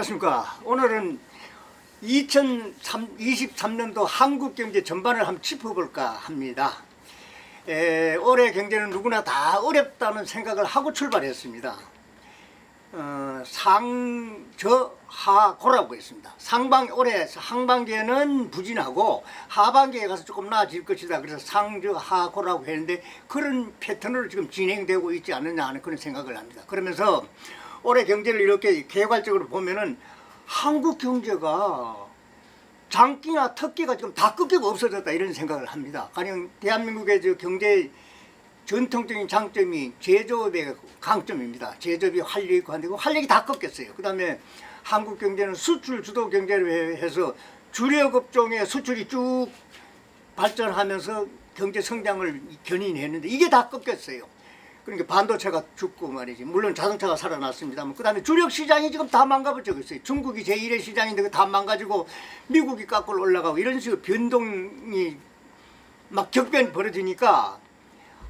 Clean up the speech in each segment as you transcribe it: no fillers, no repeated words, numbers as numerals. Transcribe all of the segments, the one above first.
안녕하십니까. 오늘은 2023년도 한국 경제 전반을 한번 짚어볼까 합니다. 올해 경제는 누구나 다 어렵다는 생각을 하고 출발했습니다. 상저하고라고 했습니다. 올해 상반기에는 부진하고 하반기에 가서 조금 나아질 것이다. 그래서 상저하고라고 했는데 그런 패턴으로 지금 진행되고 있지 않느냐 하는 그런 생각을 합니다. 그러면서 올해 경제를 이렇게 개괄적으로 보면은 한국 경제가 장기나 특기가 지금 다 끄기가 없어졌다 이런 생각을 합니다. 가령 대한민국의 경제 전통적인 장점이 제조업의 강점입니다. 제조업이 활력이 있고 한데 활력이 다 꺾였어요. 그 다음에 한국 경제는 수출 주도 경제를 해서 주력 업종의 수출이 쭉 발전하면서 경제 성장을 견인했는데 이게 다 꺾였어요. 그러니까 반도체가 죽고 말이지. 물론 자동차가 살아났습니다만 그 다음에 주력 시장이 지금 다 망가버리고 있어요. 중국이 제1의 시장인데 그 다 망가지고 미국이 깎고 올라가고 이런 식으로 변동이 막 격변이 벌어지니까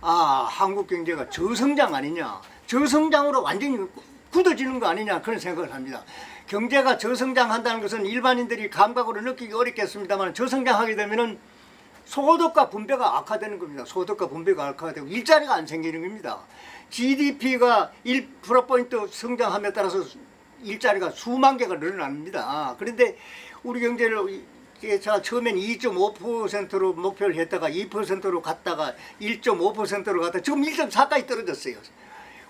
한국 경제가 저성장 아니냐, 저성장으로 완전히 굳어지는 거 아니냐 그런 생각을 합니다. 경제가 저성장한다는 것은 일반인들이 감각으로 느끼기 어렵겠습니다만 저성장하게 되면은 소득과 분배가 악화되는 겁니다. 소득과 분배가 악화되고 일자리가 안 생기는 겁니다. GDP가 1%포인트 성장함에 따라서 일자리가 수만 개가 늘어납니다. 그런데 우리 경제를 제가 처음엔 2.5%로 목표를 했다가 2%로 갔다가 1.5%로 갔다가 지금 1.4까지 떨어졌어요.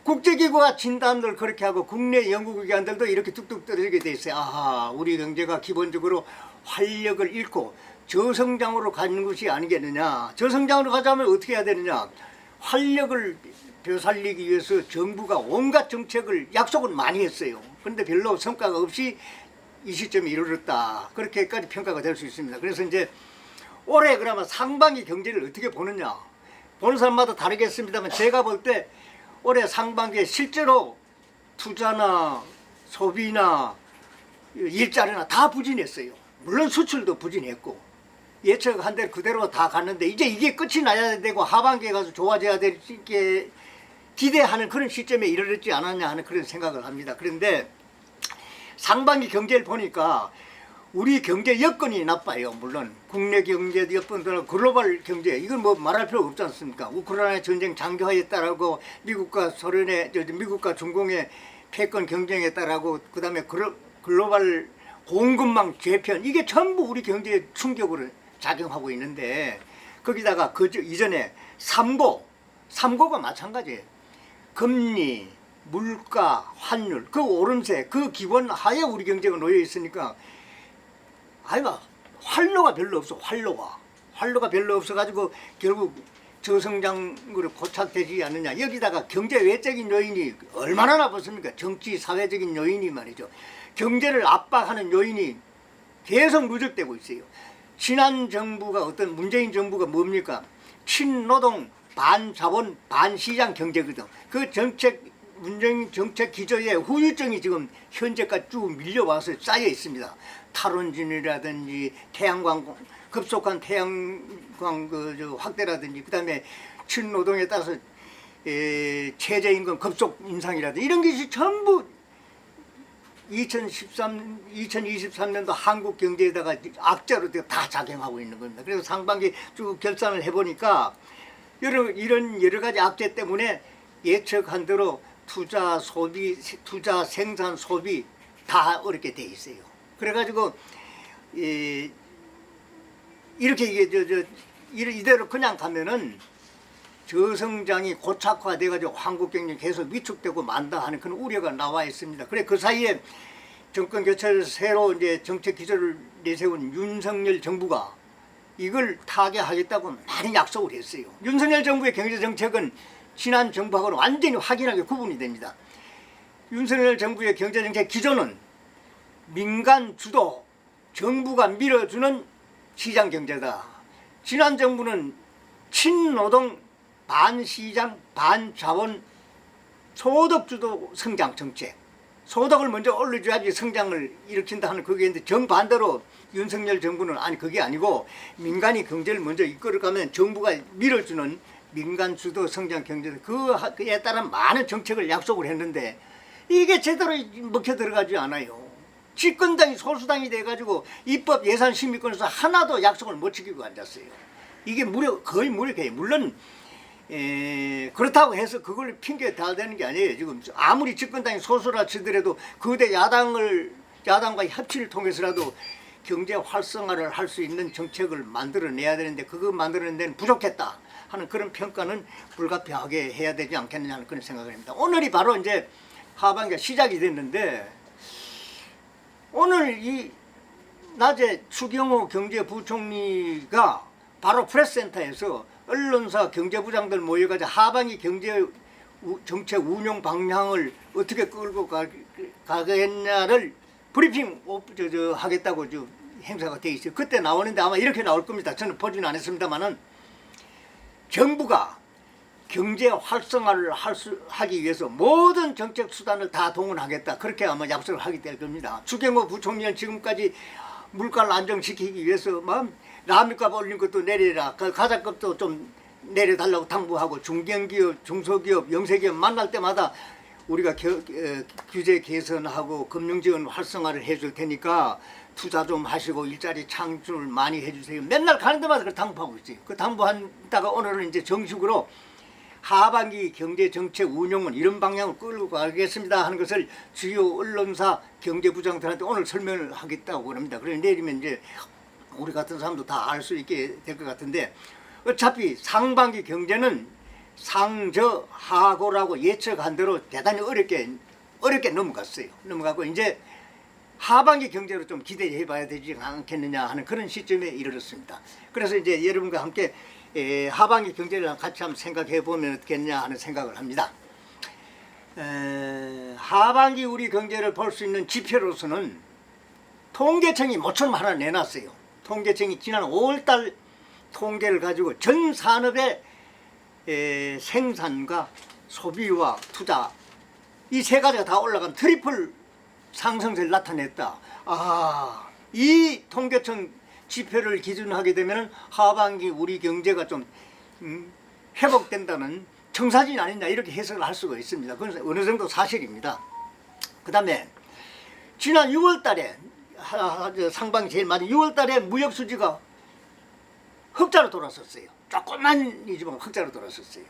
국제기구가 진단을 그렇게 하고 국내 연구기관들도 이렇게 뚝뚝 떨어지게 돼 있어요. 우리 경제가 기본적으로 활력을 잃고 저성장으로 가는 것이 아니겠느냐. 저성장으로 가자면 어떻게 해야 되느냐. 활력을 되살리기 위해서 정부가 온갖 정책을 약속은 많이 했어요. 그런데 별로 성과가 없이 이 시점에 이르렀다. 그렇게까지 평가가 될 수 있습니다. 그래서 이제 올해 그러면 상반기 경제를 어떻게 보느냐. 보는 사람마다 다르겠습니다만 제가 볼 때 올해 상반기에 실제로 투자나 소비나 일자리나 다 부진했어요. 물론 수출도 부진했고 예측한 대로 그대로 다 갔는데 이제 이게 끝이 나야 되고 하반기에 가서 좋아져야 될 게 기대하는 그런 시점에 이르렀지 않았냐 하는 그런 생각을 합니다. 그런데 상반기 경제를 보니까 우리 경제 여건이 나빠요. 물론 국내 경제 여건들은 글로벌 경제 이건 뭐 말할 필요 없지 않습니까? 우크라이나 전쟁 장기화에 따르고 미국과 중공의 패권 경쟁에 따르고 그다음에 글로벌 공급망 재편 이게 전부 우리 경제에 충격으로 작용하고 있는데 거기다가 그 이전에 삼고가 마찬가지예요. 금리, 물가, 환율 그 오름세 그 기본 하에 우리 경제가 놓여 있으니까 활로가 별로 없어. 활로가 별로 없어가지고 결국 저성장으로 고착되지 않느냐. 여기다가 경제 외적인 요인이 얼마나 나빴습니까? 정치 사회적인 요인이 말이죠. 경제를 압박하는 요인이 계속 누적되고 있어요. 지난 정부가 문재인 정부가 뭡니까? 친노동 반자본 반시장 경제거든. 그 문재인 정책 기조에 후유증이 지금 현재까지 쭉 밀려와서 쌓여 있습니다. 탈원전이라든지 급속한 태양광 확대라든지 그다음에 친노동에 따라서 최저임금 급속 인상이라든지 이런 것이 전부 2023년도 한국 경제에다가 악재로 다 작용하고 있는 겁니다. 그래서 상반기 쭉 결산을 해보니까 이런 여러 가지 악재 때문에 예측한 대로 투자, 생산, 소비 다 어렵게 돼 있어요. 그래가지고 이렇게 이대로 그냥 가면은 저성장이 고착화돼가지고 한국 경제 계속 위축되고 만다 하는 그런 우려가 나와 있습니다. 그래 그 사이에 정권 교체를 새로 이제 정책 기조를 내세운 윤석열 정부가 이걸 타개하겠다고 많이 약속을 했어요. 윤석열 정부의 경제 정책은 지난 정부하고는 완전히 확연하게 구분이 됩니다. 윤석열 정부의 경제 정책 기조는 민간 주도 정부가 밀어주는 시장 경제다. 지난 정부는 친노동 반시장, 반자본, 소득주도 성장 정책. 소득을 먼저 올려줘야지 성장을 일으킨다 하는 그게 있는데 정반대로 윤석열 정부는 그게 아니고 민간이 경제를 먼저 이끌어가면 정부가 밀어주는 민간 주도 성장 경제 그에 따른 많은 정책을 약속을 했는데 이게 제대로 먹혀 들어가지 않아요. 집권당이 소수당이 돼가지고 입법 예산 심의권에서 하나도 약속을 못 지키고 앉았어요. 이게 거의 무력해요. 물론 그렇다고 해서 그걸 핑계 다 되는 게 아니에요. 지금 아무리 집권당이 소수라 치더라도 거대 야당과의 협치를 통해서라도 경제 활성화를 할 수 있는 정책을 만들어내야 되는데 그거 만들어낸 데는 부족했다 하는 그런 평가는 불가피하게 해야 되지 않겠느냐 하는 그런 생각을 합니다. 오늘이 바로 이제 하반기가 시작이 됐는데 오늘 이 낮에 추경호 경제부총리가 바로 프레스센터에서 언론사 경제부장들 모여가지고 하반기 경제 정책 운용 방향을 어떻게 끌고 가겠냐를 브리핑 하겠다고 행사가 돼 있어요. 그때 나오는데 아마 이렇게 나올 겁니다. 저는 보지는 않았습니다만은 정부가 경제 활성화를 하기 위해서 모든 정책 수단을 다 동원하겠다. 그렇게 아마 약속을 하게 될 겁니다. 추경호 부총리는 지금까지 물가를 안정시키기 위해서 라면값 올린 것도 내리라, 가자값도 좀 내려달라고 당부하고 중견기업, 중소기업, 영세기업 만날 때마다 우리가 규제 개선하고 금융지원 활성화를 해줄 테니까 투자 좀 하시고 일자리 창출을 많이 해주세요. 맨날 가는 데마다 그걸 당부하고 있어요. 그 당부한다가 오늘은 이제 정식으로 하반기 경제정책 운용은 이런 방향으로 끌고 가겠습니다 하는 것을 주요 언론사 경제부장들한테 오늘 설명을 하겠다고 합니다. 그래서 내일이면 이제 우리 같은 사람도 다 알 수 있게 될 것 같은데 어차피 상반기 경제는 상저하고라고 예측한 대로 대단히 어렵게 넘어갔어요. 넘어가고 이제 하반기 경제로 좀 기대해 봐야 되지 않겠느냐 하는 그런 시점에 이르렀습니다. 그래서 이제 여러분과 함께 하반기 경제를 같이 한번 생각해 보면 어떻겠냐 하는 생각을 합니다. 하반기 우리 경제를 볼 수 있는 지표로서는 통계청이 모처럼 하나 내놨어요. 통계청이 지난 5월달 통계를 가지고 전 산업의 생산과 소비와 투자 이 세 가지가 다 올라간 트리플 상승세를 나타냈다. 이 통계청 지표를 기준하게 되면 하반기 우리 경제가 좀 회복된다는 청사진 아니냐 이렇게 해석을 할 수가 있습니다. 그건 어느 정도 사실입니다. 그 다음에 지난 6월달에 상반기 제일 많이 6월달에 무역수지가 흑자로 돌아섰어요. 조금만이지만 흑자로 돌아섰어요.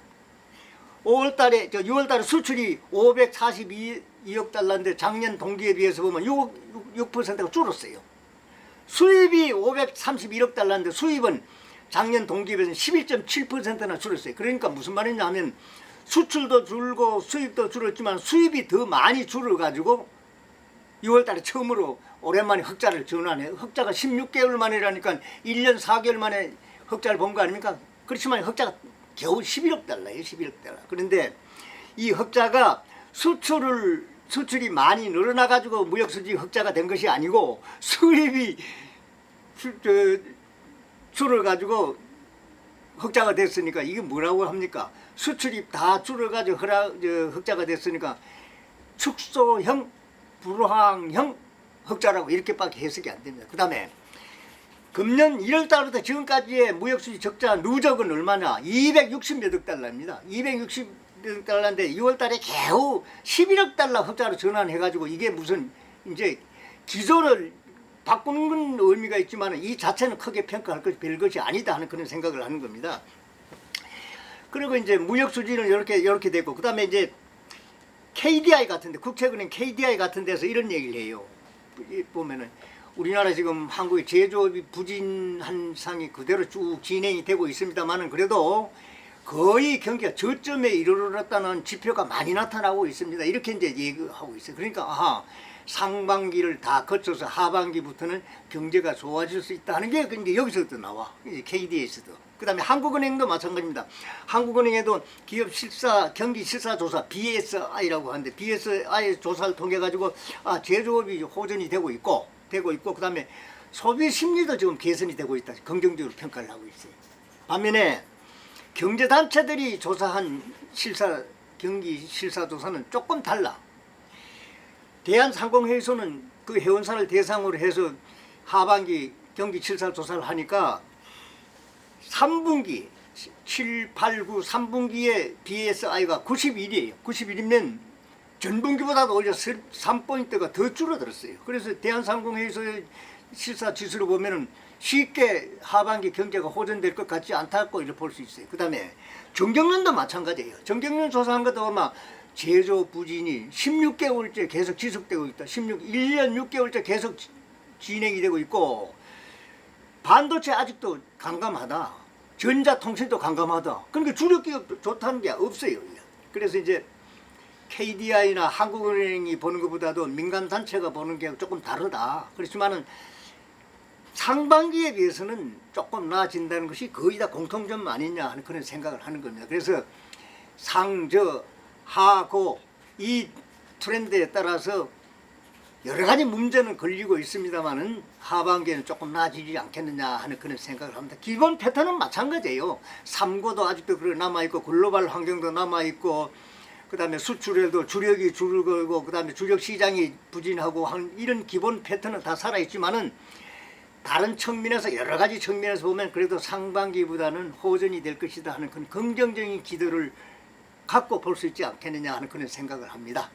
6월달에 수출이 542억 달러인데 작년 동기에 비해서 보면 6%가 줄었어요. 수입이 531억 달러인데 수입은 작년 동기에 비해서 11.7%나 줄었어요. 그러니까 무슨 말이냐 하면 수출도 줄고 수입도 줄었지만 수입이 더 많이 줄어가지고 6월달에 처음으로 오랜만에 흑자를 전환해요. 흑자가 16개월 만이라니까 1년 4개월 만에 흑자를 본 거 아닙니까? 그렇지만 흑자가 겨우 11억 달러예요. 11억 달러. 그런데 이 흑자가 수출이 많이 늘어나가지고 무역수지 흑자가 된 것이 아니고 수입이 줄어가지고 흑자가 됐으니까 이게 뭐라고 합니까? 수출이 다 줄어가지고 흑자가 됐으니까 축소형, 불황형 흑자라고 이렇게밖에 해석이 안 됩니다. 그 다음에 금년 1월달부터 지금까지의 무역수지 적자 누적은 얼마냐? 260몇 억 달러입니다. 260억 달러인데 2월달에 겨우 11억 달러 흑자로 전환해가지고 이게 무슨 이제 기조를 바꾸는 건 의미가 있지만 이 자체는 크게 평가할 것이 별 것이 아니다 하는 그런 생각을 하는 겁니다. 그리고 이제 무역수지는 이렇게 되고 그 다음에 이제 KDI 같은데 국채은행 KDI 같은 데서 이런 얘기를 해요. 보면은 우리나라 지금 한국의 제조업이 부진한 상이 그대로 쭉 진행이 되고 있습니다만은 그래도 거의 경기가 저점에 이르렀다는 지표가 많이 나타나고 있습니다. 이렇게 이제 얘기하고 있어요. 그러니까 상반기를 다 거쳐서 하반기부터는 경제가 좋아질 수 있다 하는 게 이제 여기서도 나와. 이제 KD에서도. 그 다음에 한국은행도 마찬가지입니다. 한국은행에도 기업 경기 실사 조사 BSI라고 하는데 BSI 조사를 통해 가지고 제조업이 호전이 되고 있고 그 다음에 소비 심리도 지금 개선이 되고 있다. 긍정적으로 평가를 하고 있어요. 반면에 경제단체들이 조사한 경기 실사 조사는 조금 달라. 대한상공회의소는 그 회원사를 대상으로 해서 하반기 경기 실사 조사를 하니까 3분기 7, 8, 9, 3분기에 BSI가 91이에요. 91이면 전분기보다도 오히려 3포인트가 더 줄어들었어요. 그래서 대한상공회의소 실사 지수를 보면은 쉽게 하반기 경제가 호전될 것 같지 않다고 이렇게 볼 수 있어요. 그 다음에 정경련도 마찬가지예요. 정경련 조사한 것도 아마 제조 부진이 16개월째 계속 지속되고 있다. 1년 6개월째 계속 진행이 되고 있고, 반도체 아직도 감감하다. 전자통신도 감감하다. 그러니까 주력기업 좋다는 게 없어요. 그래서 이제 KDI나 한국은행이 보는 것보다도 민간단체가 보는 게 조금 다르다. 그렇지만은 상반기에 비해서는 조금 나아진다는 것이 거의 다 공통점 아니냐 하는 그런 생각을 하는 겁니다. 그래서 하고 이 트렌드에 따라서 여러 가지 문제는 걸리고 있습니다만은 하반기에는 조금 나아지지 않겠느냐 하는 그런 생각을 합니다. 기본 패턴은 마찬가지예요. 3고도 아직도 남아있고, 글로벌 환경도 남아있고, 그 다음에 수출에도 주력이 줄고, 그 다음에 주력 시장이 부진하고 하는 이런 기본 패턴은 다 살아있지만은 다른 측면에서, 여러 가지 측면에서 보면 그래도 상반기보다는 호전이 될 것이다 하는 그런 긍정적인 기대를 갖고 볼 수 있지 않겠느냐 하는 그런 생각을 합니다.